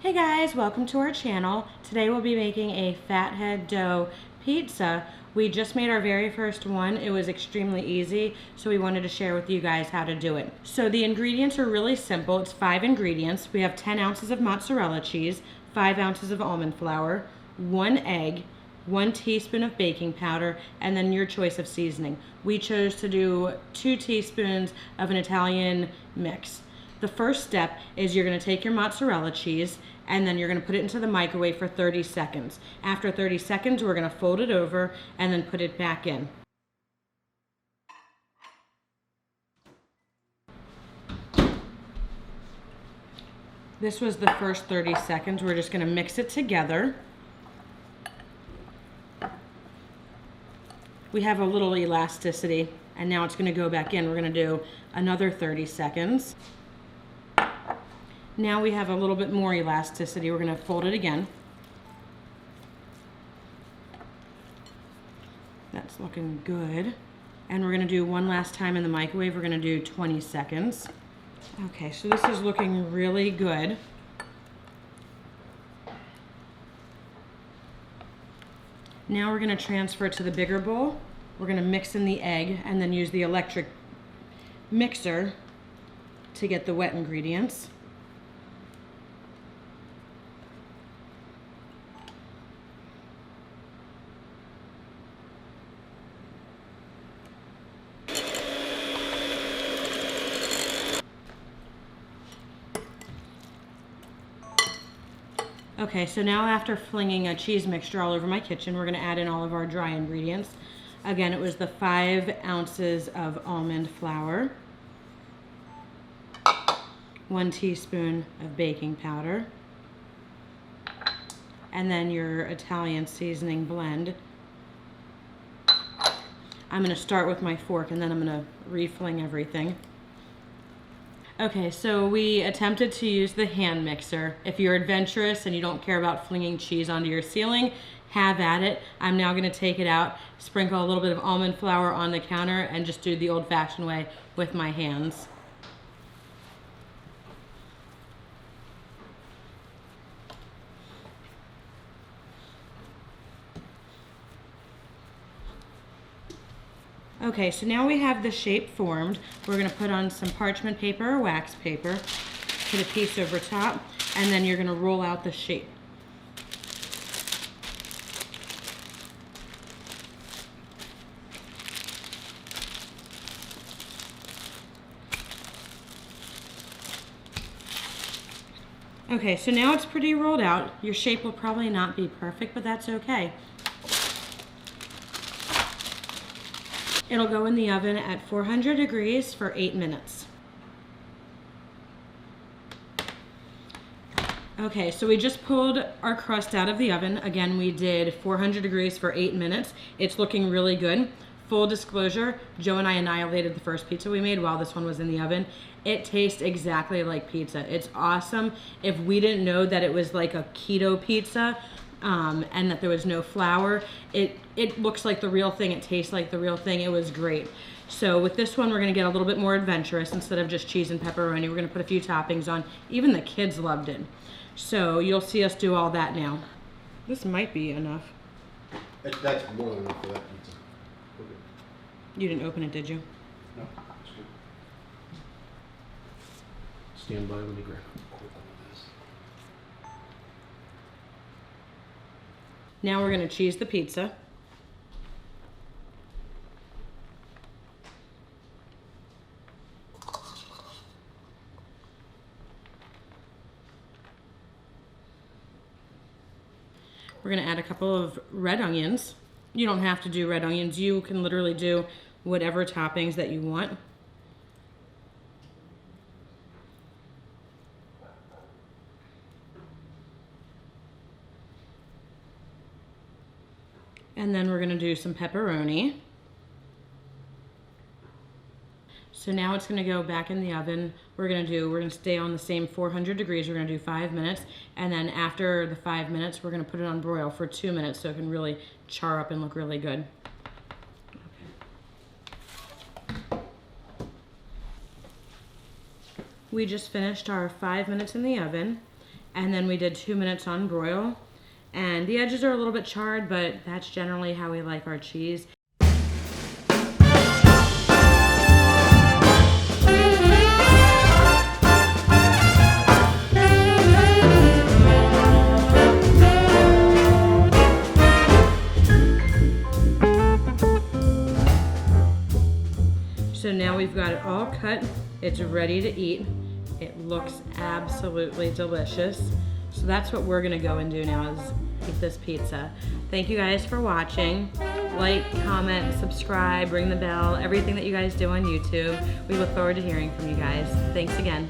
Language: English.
Hey guys, welcome to our channel. Today we'll be making a Fathead dough pizza. We just made our very first one. It was extremely easy, so we wanted to share with you guys how to do it. So the ingredients are really simple. It's 5 ingredients. We have 10 ounces of mozzarella cheese, 5 ounces of almond flour, 1 egg, 1 teaspoon of baking powder, and then your choice of seasoning. We chose to do 2 teaspoons of an Italian mix. The first step is you're going to take your mozzarella cheese and then you're going to put it into the microwave for 30 seconds. After 30 seconds, we're going to fold it over and then put it back in. This was the first 30 seconds. We're just going to mix it together. We have a little elasticity, and now it's going to go back in. We're going to do another 30 seconds. Now we have a little bit more elasticity. We're going to fold it again. That's looking good. And we're going to do one last time in the microwave. We're going to do 20 seconds. Okay, so this is looking really good. Now we're going to transfer it to the bigger bowl. We're going to mix in the egg and then use the electric mixer to get the wet ingredients. Okay, so now after flinging a cheese mixture all over my kitchen, we're going to add in all of our dry ingredients. Again, it was the 5 ounces of almond flour, 1 teaspoon of baking powder, and then your Italian seasoning blend. I'm going to start with my fork and then I'm going to refling everything. Okay, so we attempted to use the hand mixer. If you're adventurous and you don't care about flinging cheese onto your ceiling, have at it. I'm now going to take it out, sprinkle a little bit of almond flour on the counter, and just do the old-fashioned way with my hands. Okay, so now we have the shape formed. We're going to put on some parchment paper or wax paper, put a piece over top, and then you're going to roll out the shape. Okay, so now it's pretty rolled out. Your shape will probably not be perfect, but that's okay. It'll go in the oven at 400 degrees for 8 minutes. Okay, so we just pulled our crust out of the oven. Again, we did 400 degrees for 8 minutes. It's looking really good. Full disclosure, Joe and I annihilated the first pizza we made while this one was in the oven. It tastes exactly like pizza. It's awesome. If we didn't know that it was like a keto pizza, and that there was no flour, it looks like the real thing, it tastes like the real thing. It was great. So with this one, we're going to get a little bit more adventurous. Instead of just cheese and pepperoni, we're going to put a few toppings on. Even the kids loved it. So you'll see us do all that now. This might be enough. That's more than enough for that pizza. Okay. You didn't open it, did you? No, that's good. Stand by when you grab it. Now we're going to cheese the pizza. We're going to add a couple of red onions. You don't have to do red onions. You can literally do whatever toppings that you want. And then we're going to do some pepperoni. So now it's going to go back in the oven. We're going to stay on the same 400 degrees. We're going to do 5 minutes. And then after the 5 minutes, we're going to put it on broil for 2 minutes so it can really char up and look really good. Okay. We just finished our 5 minutes in the oven. And then we did 2 minutes on broil. And the edges are a little bit charred, but that's generally how we like our cheese. So now we've got it all cut. It's ready to eat. It looks absolutely delicious. So that's what we're gonna go and do now, is eat this pizza. Thank you guys for watching. Like, comment, subscribe, ring the bell, everything that you guys do on YouTube. We look forward to hearing from you guys. Thanks again.